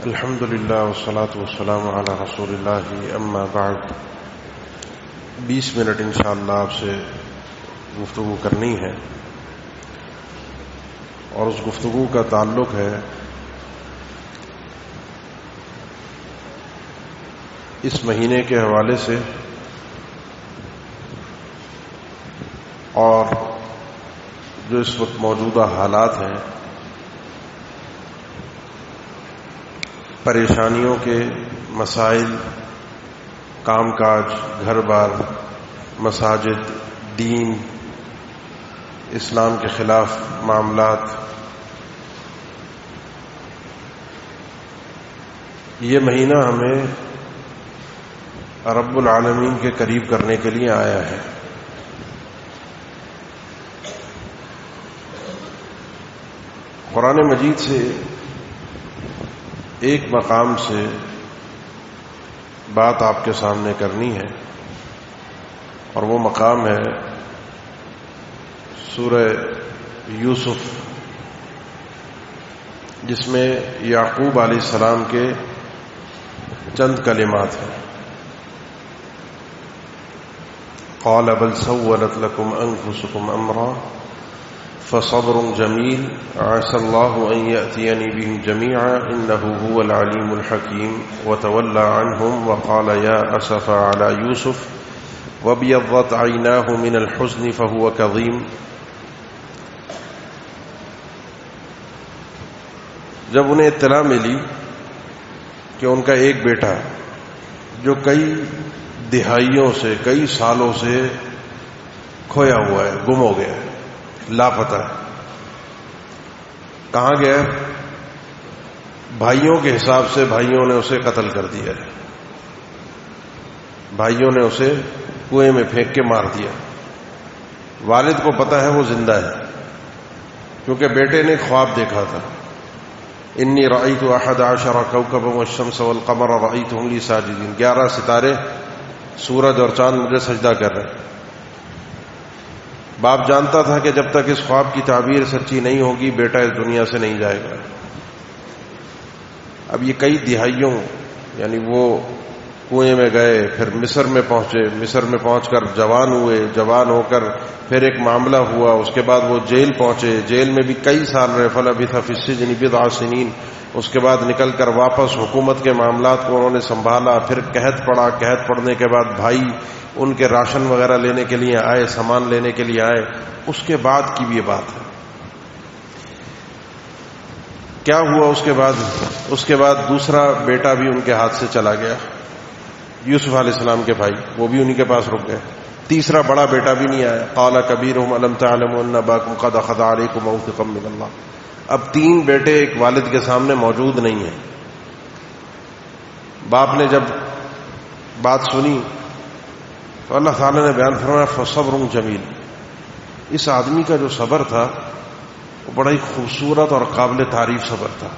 الحمد للہ والصلاة والسلام علی رسول اللہ اما بعد 20 منٹ انشاءاللہ آپ سے گفتگو کرنی ہے، اور اس گفتگو کا تعلق ہے اس مہینے کے حوالے سے اور جو اس وقت موجودہ حالات ہیں، پریشانیوں کے مسائل، کام کاج، گھر بار، مساجد، دین، اسلام کے خلاف معاملات، یہ مہینہ ہمیں رب العالمین کے قریب کرنے کے لیے آیا ہے۔ قرآن مجید سے ایک مقام سے بات آپ کے سامنے کرنی ہے، اور وہ مقام ہے سورہ یوسف، جس میں یعقوب علیہ السلام کے چند کلمات ہیں۔ قال بل سولت لكم انفسكم امرا فصبر جمیل عسى الله ان يأتيني بهم جميعا انه هو العليم الحكيم وتولى عنهم وقال يا اسفا على يوسف وابيضت عيناه من الحزن فهو كظيم۔ جب انہیں اطلاع ملی کہ ان کا ایک بیٹا جو کئی دہائیوں سے، کئی سالوں سے کھویا ہوا ہے، گم ہو گیا ہے، لاپتہ ہے، کہاں گیا؟ بھائیوں کے حساب سے بھائیوں نے اسے قتل کر دیا ہے، بھائیوں نے اسے کنویں میں پھینک کے مار دیا۔ والد کو پتا ہے وہ زندہ ہے، کیونکہ بیٹے نے خواب دیکھا تھا، انی رأیت 11 کوکبا والشمس والقمر رأیتهم لی ساجدین، 11 ستارے، سورج اور چاند مجھے سجدہ کر رہے ہیں۔ باپ جانتا تھا کہ جب تک اس خواب کی تعبیر سچی نہیں ہوگی بیٹا اس دنیا سے نہیں جائے گا۔ اب یہ کئی دہائیوں، یعنی وہ کنویں میں گئے، پھر مصر میں پہنچے، مصر میں پہنچ کر جوان ہوئے، جوان ہو کر پھر ایک معاملہ ہوا، اس کے بعد وہ جیل پہنچے، جیل میں بھی کئی سال رہے، فلبث فی السجن بضع سنین، اس کے بعد نکل کر واپس حکومت کے معاملات کو انہوں نے سنبھالا، پھر قحط پڑا، قحط پڑنے کے بعد بھائی ان کے راشن وغیرہ لینے کے لیے آئے، سامان لینے کے لیے آئے، اس کے بعد کی بھی یہ بات ہے۔ کیا ہوا اس کے بعد؟ اس کے بعد دوسرا بیٹا بھی ان کے ہاتھ سے چلا گیا، یوسف علیہ السلام کے بھائی، وہ بھی انہی کے پاس رک گئے۔ تیسرا بڑا بیٹا بھی نہیں آیا، قال کبیرہم الم تعلموا ان اباکم قد اخذ علیکم موثقا من اللہ۔ اب 3 بیٹے ایک والد کے سامنے موجود نہیں ہیں۔ باپ نے جب بات سنی تو اللہ تعالی نے بیان فرمایا فصبر جمیل، اس آدمی کا جو صبر تھا وہ بڑا ہی خوبصورت اور قابل تعریف صبر تھا۔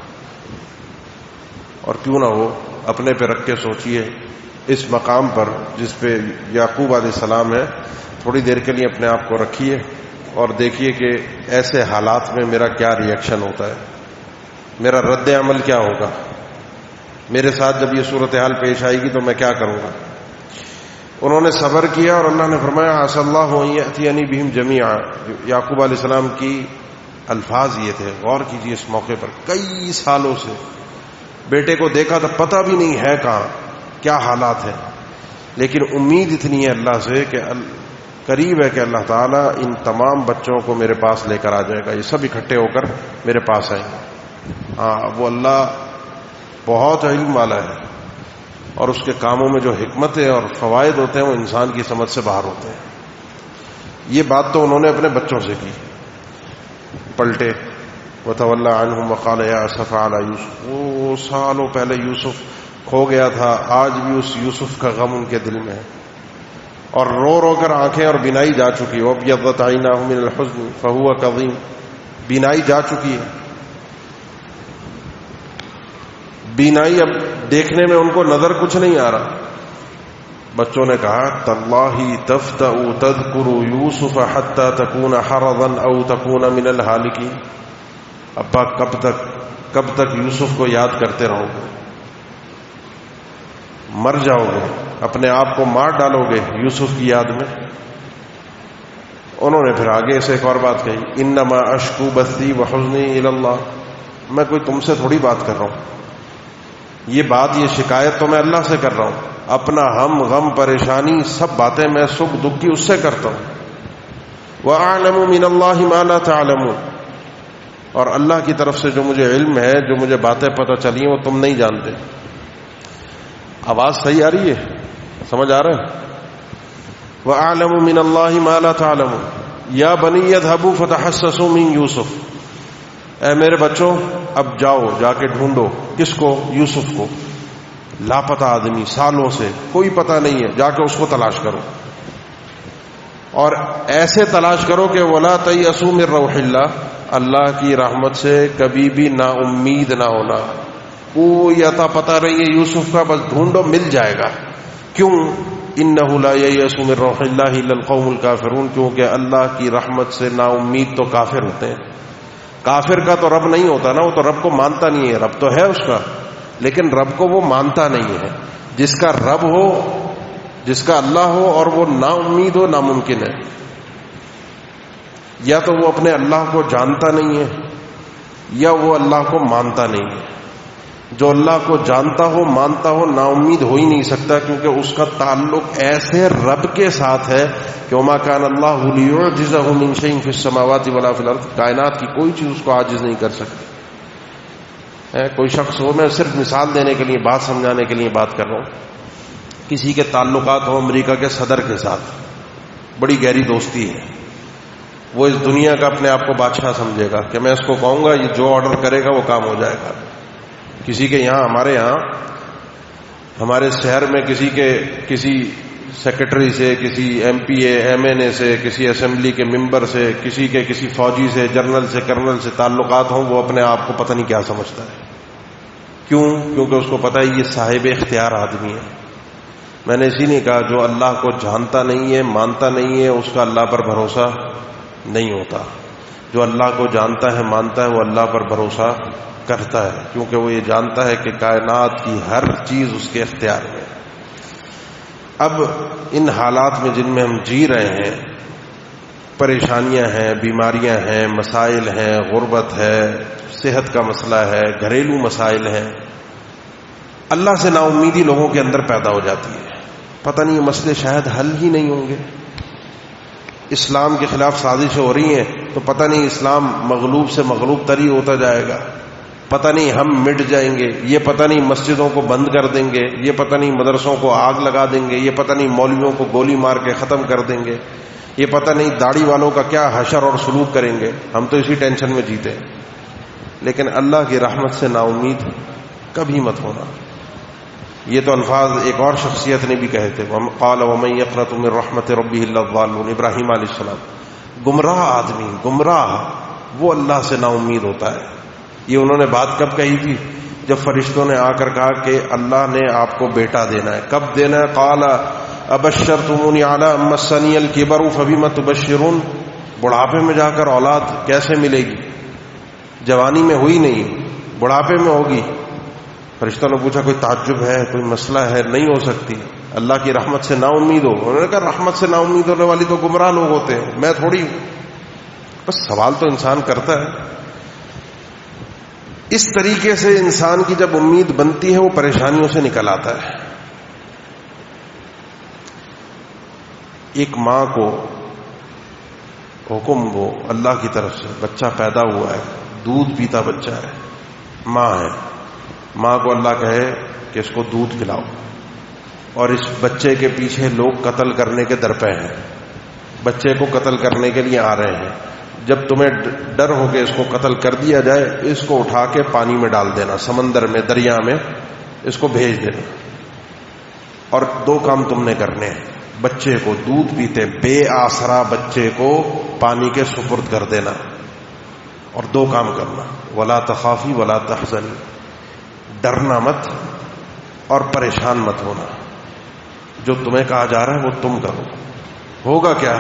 اور کیوں نہ ہو، اپنے پہ رکھ کے سوچئے، اس مقام پر جس پہ یعقوب علیہ السلام ہے، تھوڑی دیر کے لیے اپنے آپ کو رکھیے اور دیکھیے کہ ایسے حالات میں میرا کیا ری ایکشن ہوتا ہے، میرا رد عمل کیا ہوگا، میرے ساتھ جب یہ صورتحال پیش آئے گی تو میں کیا کروں گا۔ انہوں نے صبر کیا اور اللہ نے فرمایا عسى الله ان يأتيني بهم جميعا۔ یعقوب علیہ السلام کی الفاظ یہ تھے، غور کیجیے، اس موقع پر کئی سالوں سے بیٹے کو دیکھا تو پتہ بھی نہیں ہے کہاں، کیا حالات ہیں، لیکن امید اتنی ہے اللہ سے کہ قریب ہے کہ اللہ تعالیٰ ان تمام بچوں کو میرے پاس لے کر آ جائے گا، یہ سب اکٹھے ہو کر میرے پاس آئیں گے۔ ہاں، وہ اللہ بہت علم والا ہے، اور اس کے کاموں میں جو حکمتیں اور فوائد ہوتے ہیں وہ انسان کی سمجھ سے باہر ہوتے ہیں۔ یہ بات تو انہوں نے اپنے بچوں سے کی۔ پلٹے وتولی عنہم وقال یا اسفا علی یوسف، وہ سالوں پہلے یوسف کھو گیا تھا، آج بھی اس یوسف کا غم ان کے دل میں ہے، اور رو رو کر آنکھیں اور بینائی جا چکی، وابیضت عیناہ من الحزن فہو کظیم، بینائی جا چکی ہے۔ بینائی اب دیکھنے میں ان کو نظر کچھ نہیں آ رہا۔ بچوں نے کہا تاللہ تفتأ تذکر یوسف حتی تکون حرضا او تکون من الہالکین، ابا کب تک کب تک یوسف کو یاد کرتے رہو گے؟ مر جاؤ گے، اپنے آپ کو مار ڈالو گے یوسف کی یاد میں؟ انہوں نے پھر آگے سے ایک اور بات کہی، انما اشکو بثی وحزنی الی اللہ، میں کوئی تم سے تھوڑی بات کر رہا ہوں، یہ بات، یہ شکایت تو میں اللہ سے کر رہا ہوں، اپنا ہم غم پریشانی سب باتیں میں سکھ دکھ کی اس سے کرتا ہوں۔ وَأَعْلَمُ مِنَ اللَّهِ مَا لَا تَعْلَمُونَ، اور اللہ کی طرف سے جو مجھے علم ہے، جو مجھے باتیں پتہ چلی ہیں وہ تم نہیں جانتے۔ آواز صحیح آ رہی ہے؟ سمجھ آ رہا ہے؟ وَأَعْلَمُ مِنَ اللَّهِ مَا لَا تَعْلَمُونَ يَا بَنِيَّ اذْهَبُوا فَتَحَسَّسُوا مِن يُوسُف، اے میرے بچوں اب جاؤ جا کے ڈھونڈو، کس کو؟ یوسف کو، لاپتہ آدمی سالوں سے کوئی پتہ نہیں ہے، جا کے اس کو تلاش کرو، اور ایسے تلاش کرو کہ وَلَا تَيْأَسُوا مِن رَوْحِ اللَّهِ، اللہ کی رحمت سے کبھی بھی نا امید نہ ہونا، کوئی عطا پتہ نہیں ہے یوسف کا، بس ڈھونڈو مل جائے گا۔ کیوں؟ انہ لا ییأس من روح اللہ الا القوم الکافرون، کیونکہ اللہ کی رحمت سے نا امید تو کافر ہوتے ہیں۔ کافر کا تو رب نہیں ہوتا نا، وہ تو رب کو مانتا نہیں ہے، رب تو ہے اس کا لیکن رب کو وہ مانتا نہیں ہے۔ جس کا رب ہو، جس کا اللہ ہو اور وہ نا امید ہو، ناممکن ہے۔ یا تو وہ اپنے اللہ کو جانتا نہیں ہے یا وہ اللہ کو مانتا نہیں ہے۔ جو اللہ کو جانتا ہو، مانتا ہو، نا امید ہو ہی نہیں سکتا، کیونکہ اس کا تعلق ایسے رب کے ساتھ ہے کہ وما کان اللہ لیعجزہ من شیء فی السماوات ولا فی الارض، کائنات کی کوئی چیز اس کو عاجز نہیں کر سکتی۔ کوئی شخص ہو، میں صرف مثال دینے کے لیے، بات سمجھانے کے لیے بات کر رہا ہوں، کسی کے تعلقات ہو امریکہ کے صدر کے ساتھ، بڑی گہری دوستی ہے، وہ اس دنیا کا اپنے آپ کو بادشاہ سمجھے گا کہ میں اس کو کہوں گا یہ جو آرڈر کرے گا وہ کام ہو جائے گا۔ کسی کے یہاں، ہمارے یہاں، ہمارے شہر میں کسی سیکرٹری سے، کسی ایم پی اے، ایم این اے سے، کسی اسمبلی کے ممبر سے، کسی فوجی سے، جنرل سے، کرنل سے تعلقات ہوں، وہ اپنے آپ کو پتہ نہیں کیا سمجھتا ہے۔ کیوں؟ کیونکہ اس کو پتہ ہے یہ صاحب اختیار آدمی ہے۔ میں نے اسی لیے کہا جو اللہ کو جانتا نہیں ہے، مانتا نہیں ہے، اس کا اللہ پر بھروسہ نہیں ہوتا۔ جو اللہ کو جانتا ہے، مانتا ہے، وہ اللہ پر بھروسہ کرتا ہے، کیونکہ وہ یہ جانتا ہے کہ کائنات کی ہر چیز اس کے اختیار میں۔ اب ان حالات میں جن میں ہم جی رہے ہیں، پریشانیاں ہیں، بیماریاں ہیں، مسائل ہیں، غربت ہے، صحت کا مسئلہ ہے، گھریلو مسائل ہیں، اللہ سے نا امیدی لوگوں کے اندر پیدا ہو جاتی ہے۔ پتہ نہیں یہ مسئلے شاید حل ہی نہیں ہوں گے، اسلام کے خلاف سازشیں ہو رہی ہیں تو پتہ نہیں اسلام مغلوب سے مغلوب تری ہوتا جائے گا، پتہ نہیں ہم مٹ جائیں گے، یہ پتہ نہیں مسجدوں کو بند کر دیں گے، یہ پتہ نہیں مدرسوں کو آگ لگا دیں گے، یہ پتہ نہیں مولویوں کو گولی مار کے ختم کر دیں گے، یہ پتہ نہیں داڑھی والوں کا کیا حشر اور سلوک کریں گے۔ ہم تو اسی ٹینشن میں جیتے ہیں۔ لیکن اللہ کی رحمت سے نا امید کبھی مت ہونا۔ یہ تو الفاظ ایک اور شخصیت نے بھی کہے تھے، قال ومن یقنط من رحمت ربہ الا الضالون، ابراہیم علیہ السلام۔ گمراہ آدمی، گمراہ وہ اللہ سے نا امید ہوتا ہے۔ یہ انہوں نے بات کب کہی تھی؟ جب فرشتوں نے آ کر کہا کہ اللہ نے آپ کو بیٹا دینا ہے۔ کب دینا ہے؟ قال ابشرتمونی علی ان مسنی الکبر فبم تبشرون، بڑھاپے میں جا کر اولاد کیسے ملے گی؟ جوانی میں ہوئی نہیں، بڑھاپے میں ہوگی۔ فرشتوں نے پوچھا کوئی تعجب ہے، کوئی مسئلہ ہے؟ نہیں ہو سکتی، اللہ کی رحمت سے نا امید ہو۔ انہوں نے کہا رحمت سے نا امید ہونے والی تو گمراہ لوگ ہوتے ہیں، میں تھوڑی ہوں۔ بس سوال تو انسان کرتا ہے۔ اس طریقے سے انسان کی جب امید بنتی ہے وہ پریشانیوں سے نکل آتا ہے۔ ایک ماں کو حکم ہو اللہ کی طرف سے، بچہ پیدا ہوا ہے، دودھ پیتا بچہ ہے، ماں ہے، ماں کو اللہ کہے کہ اس کو دودھ پلاؤ، اور اس بچے کے پیچھے لوگ قتل کرنے کے درپے ہیں، بچے کو قتل کرنے کے لیے آ رہے ہیں۔ جب تمہیں ڈر ہو کہ اس کو قتل کر دیا جائے، اس کو اٹھا کے پانی میں ڈال دینا، سمندر میں، دریا میں اس کو بھیج دینا، اور دو کام تم نے کرنے ہیں۔ بچے کو دودھ پیتے بے آسرا بچے کو پانی کے سپرد کر دینا، اور دو کام کرنا، ولا تخافی ولا تحزنی، ڈرنا مت اور پریشان مت ہونا، جو تمہیں کہا جا رہا ہے وہ تم کرو۔ ہوگا کیا؟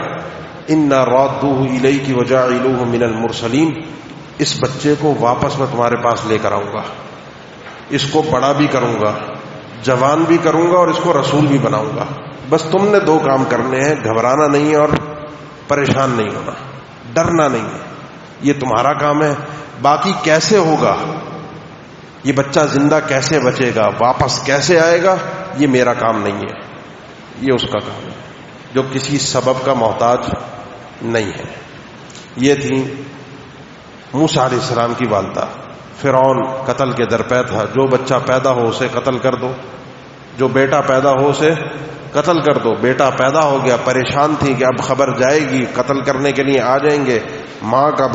انا رادوہ الیک وجاعلوہ من المرسلین، اس بچے کو واپس میں تمہارے پاس لے کر آؤں گا، اس کو بڑا بھی کروں گا، جوان بھی کروں گا اور اس کو رسول بھی بناؤں گا. بس تم نے 2 کام کرنے ہیں، گھبرانا نہیں ہے اور پریشان نہیں ہونا، ڈرنا نہیں ہے. یہ تمہارا کام ہے. باقی کیسے ہوگا، یہ بچہ زندہ کیسے بچے گا، واپس کیسے آئے گا، یہ میرا کام نہیں ہے، یہ اس کا کام ہے جو کسی سبب کا محتاج نہیں ہے. یہ تھی موسیٰ علیہ السلام کی والدہ. فرعون قتل کے درپے تھا. جو بچہ پیدا ہو اسے قتل کر دو، جو بیٹا پیدا ہو اسے قتل کر دو. بیٹا پیدا ہو گیا، پریشان تھی کہ اب خبر جائے گی، قتل کرنے کے لیے آ جائیں گے. ماں کا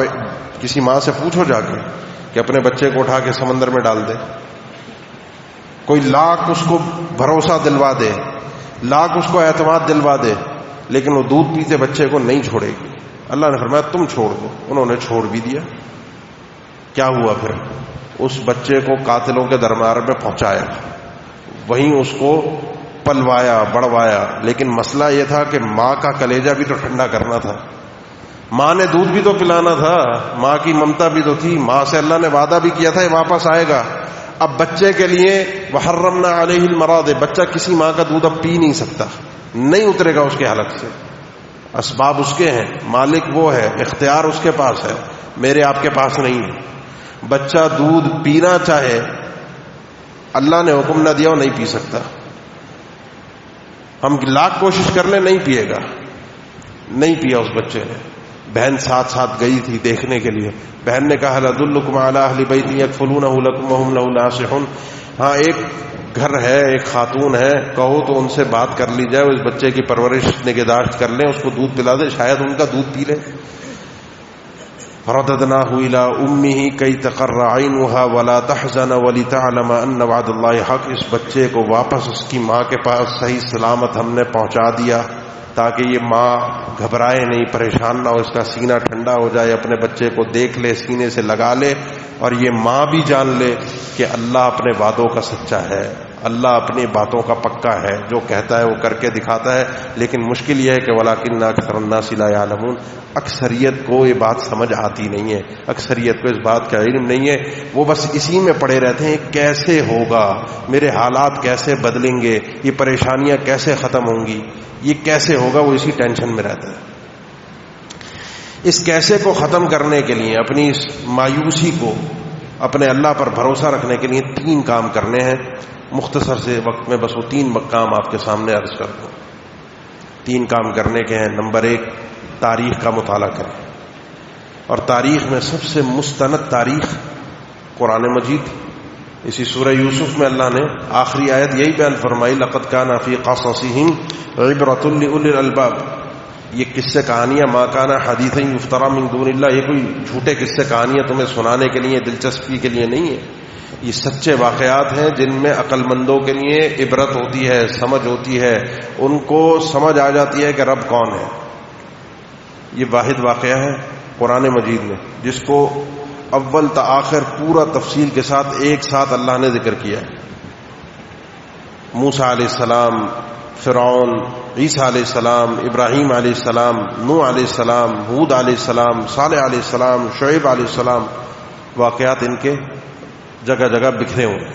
کسی ماں سے پوچھو جا کے کہ اپنے بچے کو اٹھا کے سمندر میں ڈال دے. کوئی لاکھ اس کو بھروسہ دلوا دے، لاکھ اس کو اعتماد دلوا دے، لیکن وہ دودھ پیتے بچے کو نہیں چھوڑے گی. اللہ نے فرمایا تم چھوڑ دو. انہوں نے چھوڑ بھی دیا. کیا ہوا پھر؟ اس بچے کو قاتلوں کے دربار میں پہنچایا، وہیں اس کو پلوایا، بڑھوایا. لیکن مسئلہ یہ تھا کہ ماں کا کلیجہ بھی تو ٹھنڈا کرنا تھا، ماں نے دودھ بھی تو پلانا تھا، ماں کی ممتا بھی تو تھی. ماں سے اللہ نے وعدہ بھی کیا تھا یہ واپس آئے گا. اب بچے کے لیے وحرمنا علیہ المراضع، بچہ کسی ماں کا دودھ اب پی نہیں سکتا، نہیں اترے گا اس کے حلق سے. اسباب اس کے ہیں، مالک وہ ہے، اختیار اس کے پاس ہے، میرے آپ کے پاس نہیں ہے. بچہ دودھ پینا چاہے، اللہ نے حکم نہ دیا وہ نہیں پی سکتا. ہم لاکھ کوشش کر لیں نہیں پیے گا. نہیں پیا اس بچے نے. بہن ساتھ گئی تھی دیکھنے کے لیے. بہن نے کہا هل ادلکم علی اہل بیت یکفلونہ لکم وہم لہ ناصحون. ہاں ایک گھر ہے، ایک خاتون ہے، کہو تو ان سے بات کر لی جائے، اس بچے کی پرورش نگہداشت کر لیں، اس کو دودھ پلا دے، شاید ان کا دودھ پی لے. فرددناہ الی امہ کی تقر عینھا ولا تحزن ولتعلم ان وعد اللہ حق. اس بچے کو واپس اس کی ماں کے پاس صحیح سلامت ہم نے پہنچا دیا تاکہ یہ ماں گھبرائے نہیں، پریشان نہ ہو، اس کا سینہ ٹھنڈا ہو جائے، اپنے بچے کو دیکھ لے، سینے سے لگا لے، اور یہ ماں بھی جان لے کہ اللہ اپنے وعدوں کا سچا ہے، اللہ اپنی باتوں کا پکا ہے، جو کہتا ہے وہ کر کے دکھاتا ہے. لیکن مشکل یہ ہے کہ وَلَٰكِنَّ أَكْثَرَ النَّاسِ لَا يَعْلَمُونَ. اکثریت کو یہ بات سمجھ آتی نہیں ہے، اکثریت کو اس بات کا علم نہیں ہے. وہ بس اسی میں پڑے رہتے ہیں کیسے ہوگا، میرے حالات کیسے بدلیں گے، یہ پریشانیاں کیسے ختم ہوں گی، یہ کیسے ہوگا، وہ اسی ٹینشن میں رہتا ہے. اس کیسے کو ختم کرنے کے لیے، اپنی اس مایوسی کو، اپنے اللہ پر بھروسہ رکھنے کے لیے 3 کام کرنے ہیں. مختصر سے وقت میں بس وہ 3 کام آپ کے سامنے عرض کر دوں. 3 کام کرنے کے ہیں. نمبر 1، تاریخ کا مطالعہ کریں. اور تاریخ میں سب سے مستند تاریخ قرآن مجید. اسی سورہ یوسف میں اللہ نے آخری آیت یہی بیان فرمائی، لقد کان فی قصصہم عبرۃ لأولی الالباب. یہ قصے کہانیاں ما کان حدیثا یفترى من دون اللہ، یہ کوئی جھوٹے قصے کہانیاں تمہیں سنانے کے لیے، دلچسپی کے لیے نہیں ہے. یہ سچے واقعات ہیں جن میں عقل مندوں کے لیے عبرت ہوتی ہے، سمجھ ہوتی ہے، ان کو سمجھ آ جاتی ہے کہ رب کون ہے. یہ واحد واقعہ ہے قرآن مجید میں جس کو اول تا آخر پورا تفصیل کے ساتھ ایک ساتھ اللہ نے ذکر کیا ہے. موسیٰ علیہ السلام، فرعون، عیسیٰ علیہ السلام، ابراہیم علیہ السلام، نوح علیہ السلام، ہود علیہ السلام، صالح علیہ السلام، شعیب علیہ السلام. واقعات ان کے جگہ جگہ بکھرے ہوئے،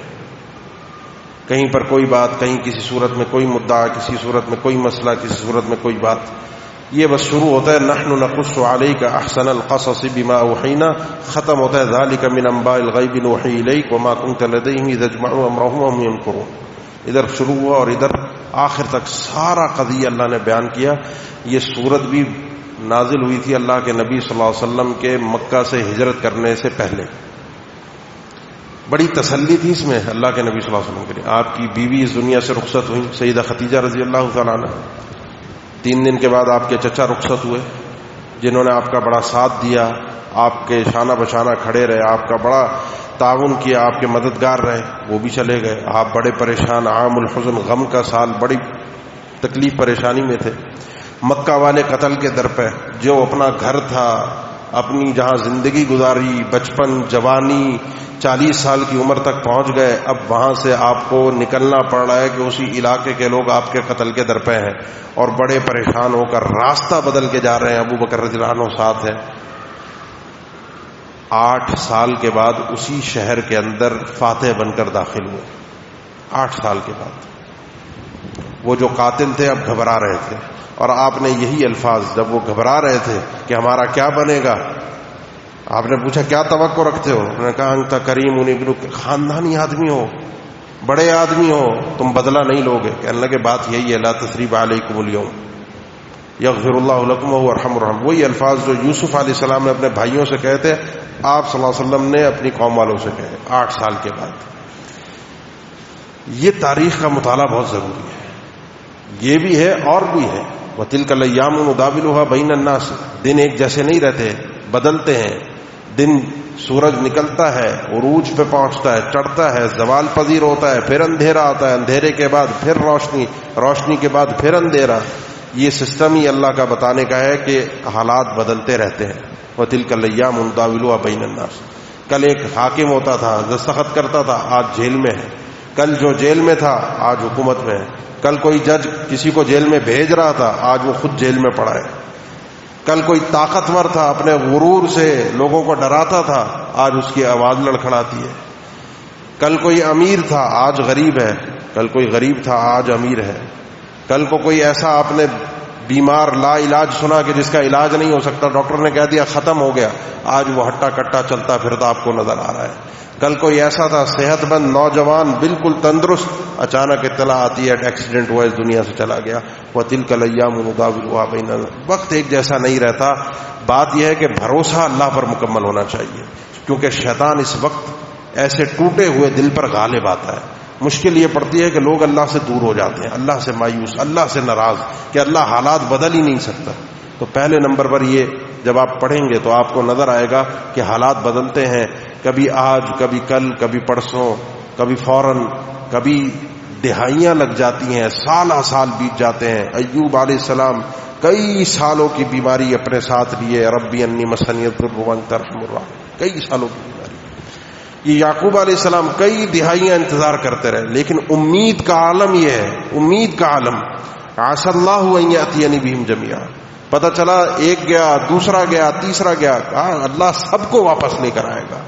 کہیں پر کوئی بات، کہیں کسی صورت میں کوئی مدعا، کسی صورت میں کوئی مسئلہ، کسی صورت میں کوئی بات. یہ بس شروع ہوتا ہے نحن نقص علیک احسن القصص بما اوحینا، ختم ہوتا ہے ذالک من انباء الغیب نوحی الیک وما کنت لدیہم اذ اجمعوا امرهم وهم یمکرون. ادھر شروع ہوا اور ادھر آخر تک سارا قضیہ اللہ نے بیان کیا. یہ سورت بھی نازل ہوئی تھی اللہ کے نبی صلی اللہ علیہ وسلم کے مکہ سے ہجرت کرنے سے پہلے. بڑی تسلی تھی اس میں اللہ کے نبی صلی اللہ علیہ وسلم کے لیے. آپ کی بیوی اس دنیا سے رخصت ہوئی، سیدہ خدیجہ رضی اللہ تعالیٰ عنہ. 3 دن کے بعد آپ کے چچا رخصت ہوئے جنہوں نے آپ کا بڑا ساتھ دیا، آپ کے شانہ بشانہ کھڑے رہے، آپ کا بڑا تعاون کیا، آپ کے مددگار رہے، وہ بھی چلے گئے. آپ بڑے پریشان، عام الحزن، غم کا سال، بڑی تکلیف پریشانی میں تھے. مکہ والے قتل کے در پہ، جو اپنا گھر تھا، اپنی جہاں زندگی گزاری، بچپن، جوانی، 40 سال کی عمر تک پہنچ گئے، اب وہاں سے آپ کو نکلنا پڑ رہا ہے کہ اسی علاقے کے لوگ آپ کے قتل کے در پہ ہیں، اور بڑے پریشان ہو کر راستہ بدل کے جا رہے ہیں. ابو بکر رضی اللہ عنہ ساتھ ہے. 8 سال کے بعد اسی شہر کے اندر فاتح بن کر داخل ہوئے. 8 سال کے بعد. وہ جو قاتل تھے اب گھبرا رہے تھے, اور آپ نے یہی الفاظ جب وہ گھبرا رہے تھے کہ ہمارا کیا بنے گا, آپ نے پوچھا کیا توقع رکھتے ہو؟ انہوں نے کہا انت کریم ابن, خاندانی آدمی ہو, بڑے آدمی ہو, تم بدلہ نہیں لوگے. کہنے لگے بات یہی ہے, لا تثریب علیکم اليوم یغفر اللہ لکم وهو ارحم الراحمین. وہی الفاظ جو یوسف علیہ السلام نے اپنے بھائیوں سے کہے تھے, آپ صلی اللہ علیہ وسلم نے اپنی قوم والوں سے کہے 8 سال کے بعد. یہ تاریخ کا مطالعہ بہت ضروری ہے. یہ بھی ہے اور بھی ہے. وَتِلْكَ الْأَيَّامُ نُدَاوِلُهَا بَيْنَ النَّاسِ. دن ایک جیسے نہیں رہتے, بدلتے ہیں. دن سورج نکلتا ہے, عروج پہ پہنچتا ہے, چڑھتا ہے, زوال پذیر ہوتا ہے, پھر اندھیرا آتا ہے, اندھیرے کے بعد پھر روشنی, روشنی کے بعد پھر اندھیرا. یہ سسٹم ہی اللہ کا بتانے کا ہے کہ حالات بدلتے رہتے ہیں. وَتِلْكَ الْأَيَّامُ نُدَاوِلُهَا بَيْنَ النَّاسِ. کل ایک حاکم ہوتا تھا, دستخط کرتا تھا, آج جیل میں ہے. کل جو جیل میں تھا آج حکومت میں ہے. کل کوئی جج کسی کو جیل میں بھیج رہا تھا, آج وہ خود جیل میں پڑا ہے. کل کوئی طاقتور تھا, اپنے غرور سے لوگوں کو ڈراتا تھا, آج اس کی آواز لڑکھڑاتی ہے. کل کوئی امیر تھا, آج غریب ہے. کل کوئی غریب تھا, آج امیر ہے. کل کو کوئی ایسا آپ نے بیمار لا علاج سنا کہ جس کا علاج نہیں ہو سکتا, ڈاکٹر نے کہہ دیا ختم ہو گیا, آج وہ ہٹا کٹا چلتا پھرتا آپ کو نظر آ رہا ہے. کل کوئی ایسا تھا صحت مند نوجوان بالکل تندرست, اچانک اطلاع آتی ہے ایکسیڈنٹ ہوا, اس دنیا سے چلا گیا. وَتِلْكَ الْأَيَّامُ نُدَاوِلُهَا بَيْنَ النَّاسِ. وقت ایک جیسا نہیں رہتا. بات یہ ہے کہ بھروسہ اللہ پر مکمل ہونا چاہیے, کیونکہ شیطان اس وقت ایسے ٹوٹے ہوئے دل پر غالب آتا ہے. مشکل یہ پڑتی ہے کہ لوگ اللہ سے دور ہو جاتے ہیں, اللہ سے مایوس, اللہ سے ناراض کہ اللہ حالات بدل ہی نہیں سکتا. تو پہلے نمبر پر یہ جب آپ پڑھیں گے تو آپ کو نظر آئے گا کہ حالات بدلتے ہیں, کبھی آج, کبھی کل, کبھی پرسوں, کبھی فوراً, کبھی دہائیاں لگ جاتی ہیں, سالہ سال بیت جاتے ہیں. ایوب علیہ السلام کئی سالوں کی بیماری اپنے ساتھ لیے, ربی انی مسنی الضر وانت ارحم الراحمین, کئی سالوں کی بیماری. یہ یعقوب علیہ السلام کئی دہائیاں انتظار کرتے رہے, لیکن امید کا عالم یہ ہے, امید کا عالم. عسى الله ان ياتيني بهم جميعا. پتہ چلا ایک گیا, دوسرا گیا, تیسرا گیا, اللہ سب کو واپس لے کر آئے گا.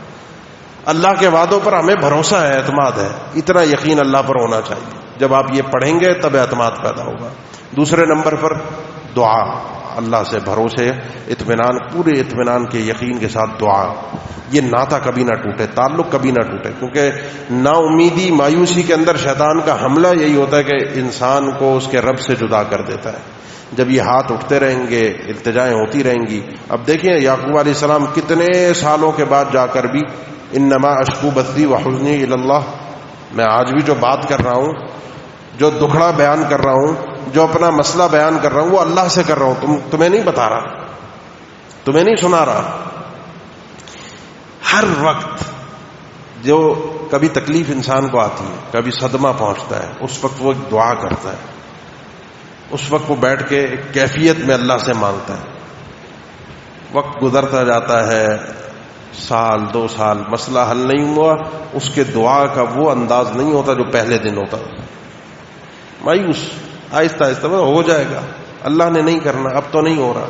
اللہ کے وعدوں پر ہمیں بھروسہ ہے, اعتماد ہے, اتنا یقین اللہ پر ہونا چاہیے. جب آپ یہ پڑھیں گے تب اعتماد پیدا ہوگا. دوسرے نمبر پر دعا, اللہ سے بھروسے, اطمینان, پورے اطمینان کے یقین کے ساتھ دعا. یہ ناتا کبھی نہ ٹوٹے, تعلق کبھی نہ ٹوٹے, کیونکہ نا امیدی, مایوسی کے اندر شیطان کا حملہ یہی ہوتا ہے کہ انسان کو اس کے رب سے جدا کر دیتا ہے. جب یہ ہاتھ اٹھتے رہیں گے, التجائیں ہوتی رہیں گی. اب دیکھیں یعقوب علیہ السلام کتنے سالوں کے بعد جا کر بھی انما اشکو بثی وحزنی الی اللہ, میں آج بھی جو بات کر رہا ہوں, جو دکھڑا بیان کر رہا ہوں, جو اپنا مسئلہ بیان کر رہا ہوں, وہ اللہ سے کر رہا ہوں, تمہیں نہیں بتا رہا, تمہیں نہیں سنا رہا. ہر وقت جو کبھی تکلیف انسان کو آتی ہے, کبھی صدمہ پہنچتا ہے, اس وقت وہ ایک دعا کرتا ہے, اس وقت وہ بیٹھ کے ایک کیفیت میں اللہ سے مانگتا ہے. وقت گزرتا جاتا ہے, سال 2 سال, مسئلہ حل نہیں ہوا, اس کے دعا کا وہ انداز نہیں ہوتا جو پہلے دن ہوتا. مایوس, آہستہ آہستہ ہو جائے گا, اللہ نے نہیں کرنا, اب تو نہیں ہو رہا.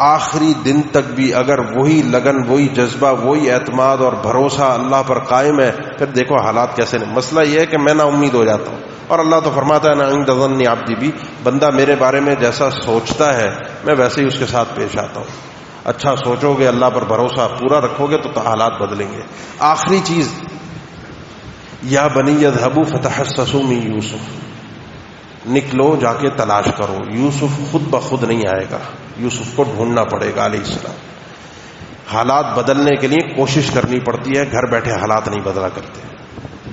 آخری دن تک بھی اگر وہی لگن, وہی جذبہ, وہی اعتماد اور بھروسہ اللہ پر قائم ہے, پھر دیکھو حالات کیسے نہیں. مسئلہ یہ ہے کہ میں نا امید ہو جاتا ہوں, اور اللہ تو فرماتا ہے نا عند ظن عبدی بھی, بندہ میرے بارے میں جیسا سوچتا ہے میں ویسے ہی اس کے ساتھ پیش آتا ہوں. اچھا سوچو گے, اللہ پر بھروسہ پورا رکھو گے تو حالات بدلیں گے. آخری چیز, یا بنی اذهبوا فتحسسوا من یوسف, نکلو جا کے تلاش کرو. یوسف خود بخود نہیں آئے گا, یوسف کو ڈھونڈنا پڑے گا علیہ السلام. حالات بدلنے کے لیے کوشش کرنی پڑتی ہے, گھر بیٹھے حالات نہیں بدلا کرتے.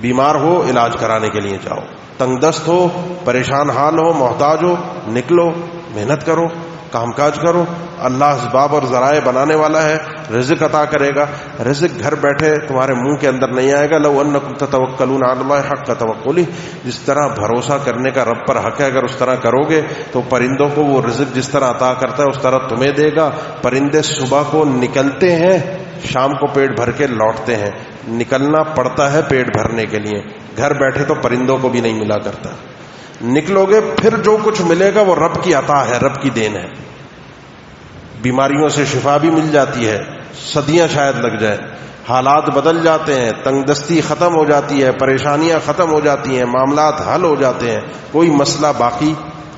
بیمار ہو علاج کرانے کے لیے جاؤ, تنگ دست ہو, پریشان حال ہو, محتاج ہو, نکلو, محنت کرو, کام کاج کرو. اللہ اسباب اور ذرائع بنانے والا ہے, رزق عطا کرے گا. رزق گھر بیٹھے تمہارے منہ کے اندر نہیں آئے گا. لو انکم تتوکلون علی اللہ حق توکلہ, جس طرح بھروسہ کرنے کا رب پر حق ہے, اگر اس طرح کرو گے تو پرندوں کو وہ رزق جس طرح عطا کرتا ہے اس طرح تمہیں دے گا. پرندے صبح کو نکلتے ہیں, شام کو پیٹ بھر کے لوٹتے ہیں. نکلنا پڑتا ہے پیٹ بھرنے کے لیے, گھر بیٹھے تو پرندوں کو بھی نہیں ملا کرتا. نکلو گے پھر جو کچھ ملے گا وہ رب کی عطا ہے, رب کی دین ہے. بیماریوں سے شفا بھی مل جاتی ہے, صدیاں شاید لگ جائیں، حالات بدل جاتے ہیں، تنگ دستی ختم ہو جاتی ہے، پریشانیاں ختم ہو جاتی ہیں، معاملات حل ہو جاتے ہیں، کوئی مسئلہ باقی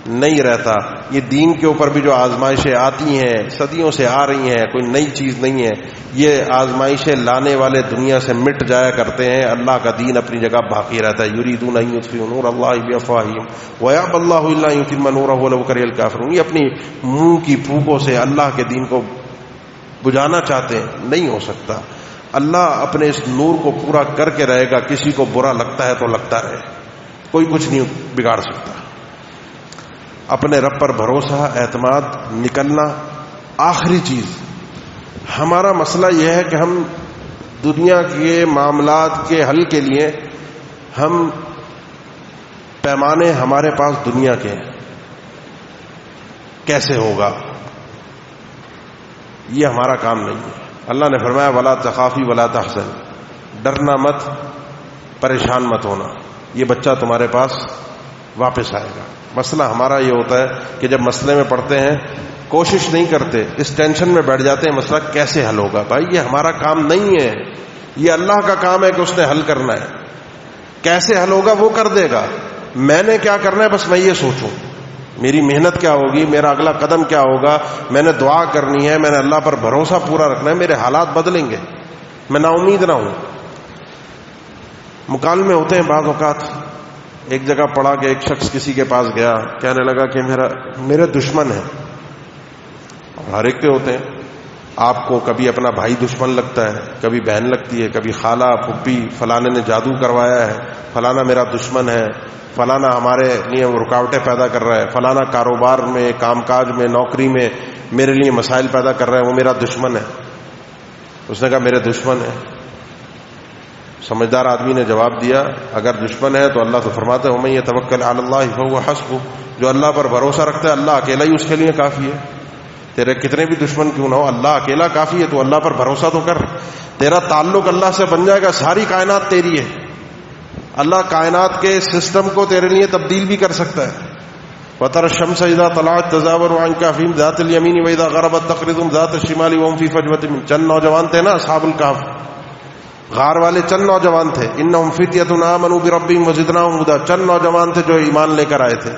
نہیں رہتا۔ یہ دین کے اوپر بھی جو آزمائشیں آتی ہیں صدیوں سے آ رہی ہیں، کوئی نئی چیز نہیں ہے، یہ آزمائشیں لانے والے دنیا سے مٹ جایا کرتے ہیں، اللہ کا دین اپنی جگہ باقی رہتا ہے۔ یریدون ان یطفئوا نور اللہ بافواہہم ویأبی اللہ الا ان یتم نورہ ولو کرہ الکافرون۔ یہ اپنی منہ کی پھوکوں سے اللہ کے دین کو بجھانا چاہتے ہیں، نہیں ہو سکتا۔ اللہ اپنے اس نور کو پورا کر کے رہے گا، کسی کو برا لگتا ہے تو لگتا رہے، کوئی کچھ نہیں بگاڑ سکتا۔ اپنے رب پر بھروسہ، اعتماد، نکلنا۔ آخری چیز، ہمارا مسئلہ یہ ہے کہ ہم دنیا کے معاملات کے حل کے لیے ہم پیمانے ہمارے پاس دنیا کے ہیں، کیسے ہوگا، یہ ہمارا کام نہیں ہے۔ اللہ نے فرمایا ولا تخافی ولا تحزن، ڈرنا مت، پریشان مت ہونا، یہ بچہ تمہارے پاس واپس آئے گا۔ مسئلہ ہمارا یہ ہوتا ہے کہ جب مسئلے میں پڑتے ہیں کوشش نہیں کرتے، اس ٹینشن میں بیٹھ جاتے ہیں مسئلہ کیسے حل ہوگا۔ بھائی یہ ہمارا کام نہیں ہے، یہ اللہ کا کام ہے کہ اس نے حل کرنا ہے، کیسے حل ہوگا وہ کر دے گا، میں نے کیا کرنا ہے بس میں یہ سوچوں، میری محنت کیا ہوگی، میرا اگلا قدم کیا ہوگا، میں نے دعا کرنی ہے، میں نے اللہ پر بھروسہ پورا رکھنا ہے، میرے حالات بدلیں گے، میں نا امید نہ ہوں۔ مکالمے ہوتے ہیں بعض اوقات۔ ایک جگہ پڑھا کہ ایک شخص کسی کے پاس گیا، کہنے لگا کہ میرے دشمن ہے، ہر ایک کے ہوتے ہیں، آپ کو کبھی اپنا بھائی دشمن لگتا ہے، کبھی بہن لگتی ہے، کبھی خالہ پھپھی، فلانے نے جادو کروایا ہے، فلانا میرا دشمن ہے، فلانا ہمارے لیے رکاوٹیں پیدا کر رہا ہے، فلانا کاروبار میں، کام کاج میں، نوکری میں میرے لیے مسائل پیدا کر رہا ہے، وہ میرا دشمن ہے۔ اس نے کہا میرے دشمن ہے۔ سمجھدار آدمی نے جواب دیا اگر دشمن ہے تو اللہ تو فرماتا ہے وَمَن يَتَوَكَّلْ عَلَى اللَّهِ فَهُوَ حَسْبُهُ، جو اللہ پر بھروسہ رکھتا ہے اللہ اکیلا ہی اس کے لیے کافی ہے۔ تیرے کتنے بھی دشمن کیوں نہ ہو، اللہ اکیلا کافی ہے، تو اللہ پر بھروسہ تو کر، تیرا تعلق اللہ سے بن جائے گا، ساری کائنات تیری ہے، اللہ کائنات کے سسٹم کو تیرے لیے تبدیل بھی کر سکتا ہے۔ وَتَرَى الشَّمْسَ إِذَا طَلَعَتْ تَزَاوَرُ عَنْ كَهْفِهِمْ ذَاتَ الْيَمِينِ وَإِذَا غَرَبَتْ تَقْرِضُهُمْ ذَاتَ الشِّمَالِ وَهُمْ فِي فَجْوَةٍ مِّنْ۔ چند نوجوان تھے نا اصحاب الکہف، غار والے چند نوجوان تھے، انہم فتیۃ آمنوا بربہم وزدناہم ھدی، چند نوجوان تھے جو ایمان لے کر آئے تھے۔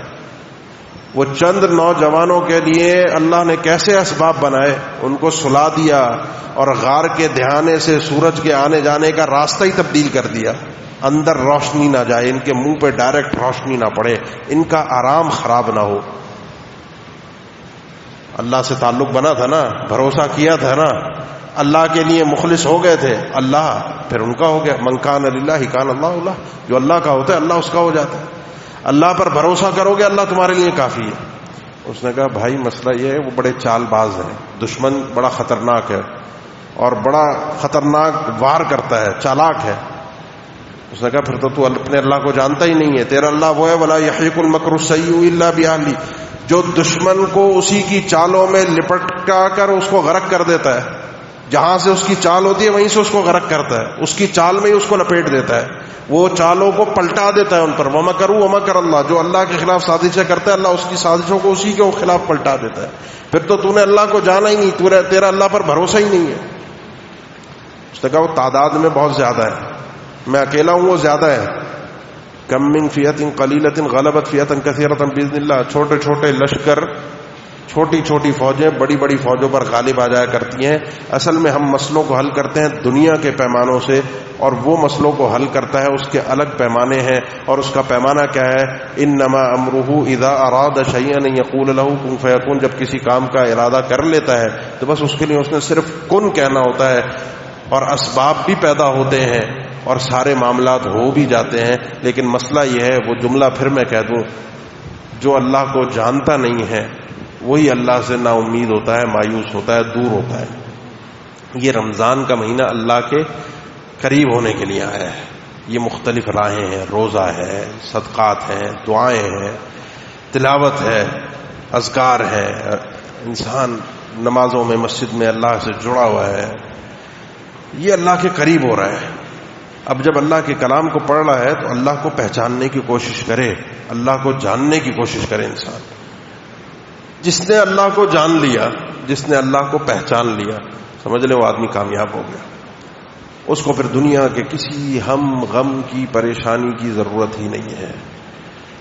وہ چند نوجوانوں کے لیے اللہ نے کیسے اسباب بنائے، ان کو سلا دیا اور غار کے دہانے سے سورج کے آنے جانے کا راستہ ہی تبدیل کر دیا، اندر روشنی نہ جائے، ان کے منہ پہ ڈائریکٹ روشنی نہ پڑے، ان کا آرام خراب نہ ہو۔ اللہ سے تعلق بنا تھا نا، بھروسہ کیا تھا نا، اللہ کے لیے مخلص ہو گئے تھے، اللہ پھر ان کا ہو گیا۔ من کان للہ کان اللہ لہ، جو اللہ کا ہوتا ہے اللہ اس کا ہو جاتا ہے۔ اللہ پر بھروسہ کرو گے اللہ تمہارے لیے کافی ہے۔ اس نے کہا بھائی مسئلہ یہ ہے وہ بڑے چال باز ہیں، دشمن بڑا خطرناک ہے اور بڑا خطرناک وار کرتا ہے، چالاک ہے۔ اس نے کہا پھر تو اپنے اللہ کو جانتا ہی نہیں ہے، تیرا اللہ وہ ہے ولا یحیق المکر السیئ الا باہلہ، جو دشمن کو اسی کی چالوں میں لپٹا کر اس کو غرق کر دیتا ہے، جہاں سے اس کی چال ہوتی ہے وہیں سے اس کو غرق کرتا ہے، اس کی چال میں ہی اس کو لپیٹ دیتا ہے، وہ چالوں کو پلٹا دیتا ہے ان پر۔ وَمَكَرُوا وَمَكَرَ اللَّهُ، جو اللہ کے خلاف سازشیں کرتا ہے اللہ اس کی سازشوں کو اسی کے خلاف پلٹا دیتا ہے۔ پھر تو نے اللہ کو جانا ہی نہیں، تیرا اللہ پر بھروسہ ہی نہیں ہے۔ اس نے کہا وہ تعداد میں بہت زیادہ ہے، میں اکیلا ہوں وہ زیادہ ہے۔ کم من فئۃ قلیلۃ غلبت فئۃ کثیرۃ باذن اللہ، چھوٹے چھوٹے لشکر، چھوٹی چھوٹی فوجیں بڑی بڑی فوجوں پر غالب آ جایا کرتی ہیں۔ اصل میں ہم مسئلوں کو حل کرتے ہیں دنیا کے پیمانوں سے، اور وہ مسئلوں کو حل کرتا ہے اس کے الگ پیمانے ہیں، اور اس کا پیمانہ کیا ہے؟ انما امرہ اذا اراد شیئا ان یقول له کن فیکون، جب کسی کام کا ارادہ کر لیتا ہے تو بس اس کے لیے اس نے صرف کن کہنا ہوتا ہے، اور اسباب بھی پیدا ہوتے ہیں اور سارے معاملات ہو بھی جاتے ہیں۔ لیکن مسئلہ یہ ہے، وہ جملہ پھر میں کہہ دوں، جو اللہ کو جانتا نہیں ہے وہی اللہ سے نا امید ہوتا ہے، مایوس ہوتا ہے، دور ہوتا ہے۔ یہ رمضان کا مہینہ اللہ کے قریب ہونے کے لیے آیا ہے، یہ مختلف راہیں ہیں، روزہ ہے، صدقات ہیں، دعائیں ہیں، تلاوت ہے، اذکار ہے، انسان نمازوں میں مسجد میں اللہ سے جڑا ہوا ہے، یہ اللہ کے قریب ہو رہا ہے۔ اب جب اللہ کے کلام کو پڑھ رہا ہے تو اللہ کو پہچاننے کی کوشش کرے، اللہ کو جاننے کی کوشش کرے انسان۔ جس نے اللہ کو جان لیا، جس نے اللہ کو پہچان لیا، سمجھ لیں وہ آدمی کامیاب ہو گیا. اس کو پھر دنیا کے کسی ہم غم کی پریشانی کی ضرورت ہی نہیں ہے.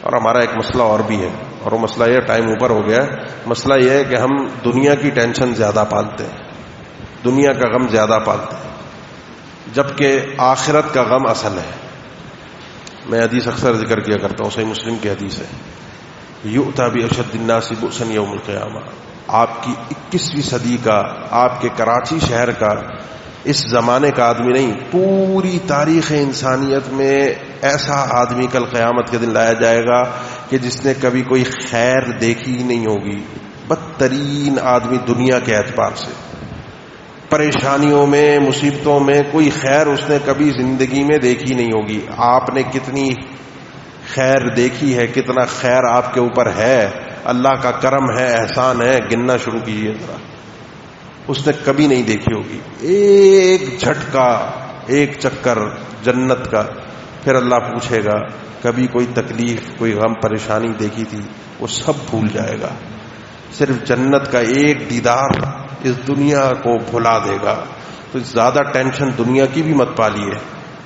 اور ہمارا ایک مسئلہ اور بھی ہے, اور وہ مسئلہ یہ, ٹائم اوپر ہو گیا ہے, مسئلہ یہ ہے کہ ہم دنیا کی ٹینشن زیادہ پالتے ہیں, دنیا کا غم زیادہ پالتے ہیں, جبکہ آخرت کا غم اصل ہے. میں حدیث اکثر ذکر کیا کرتا ہوں, صحیح مسلم کی حدیث ہے, یؤتی باشد الناس بؤسا یوم القیامہ. آپ کی 21ویں صدی کا, آپ کے کراچی شہر کا, اس زمانے کا آدمی نہیں, پوری تاریخ انسانیت میں ایسا آدمی کل قیامت کے دن لایا جائے گا کہ جس نے کبھی کوئی خیر دیکھی نہیں ہوگی. بدترین آدمی دنیا کے اعتبار سے, پریشانیوں میں, مصیبتوں میں کوئی خیر اس نے کبھی زندگی میں دیکھی نہیں ہوگی. آپ نے کتنی خیر دیکھی ہے, کتنا خیر آپ کے اوپر ہے, اللہ کا کرم ہے, احسان ہے, گننا شروع کیجیے ذرا. اس نے کبھی نہیں دیکھی ہوگی. ایک جھٹکا, ایک چکر جنت کا, پھر اللہ پوچھے گا کبھی کوئی تکلیف, کوئی غم پریشانی دیکھی تھی؟ وہ سب بھول جائے گا. صرف جنت کا ایک دیدار اس دنیا کو بھلا دے گا. تو زیادہ ٹینشن دنیا کی بھی مت پالیے,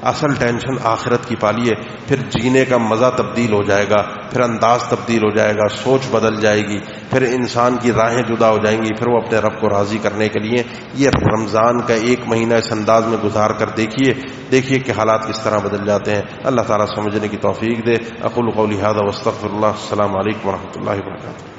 اصل ٹینشن آخرت کی پالیے. پھر جینے کا مزہ تبدیل ہو جائے گا, پھر انداز تبدیل ہو جائے گا, سوچ بدل جائے گی, پھر انسان کی راہیں جدا ہو جائیں گی, پھر وہ اپنے رب کو راضی کرنے کے لیے یہ رمضان کا ایک مہینہ اس انداز میں گزار کر دیکھیے کہ حالات کس طرح بدل جاتے ہیں. اللہ تعالیٰ سمجھنے کی توفیق دے. اقول قولی ھذا واستغفر اللہ. السلام علیکم ورحمۃ اللہ وبرکاتہ.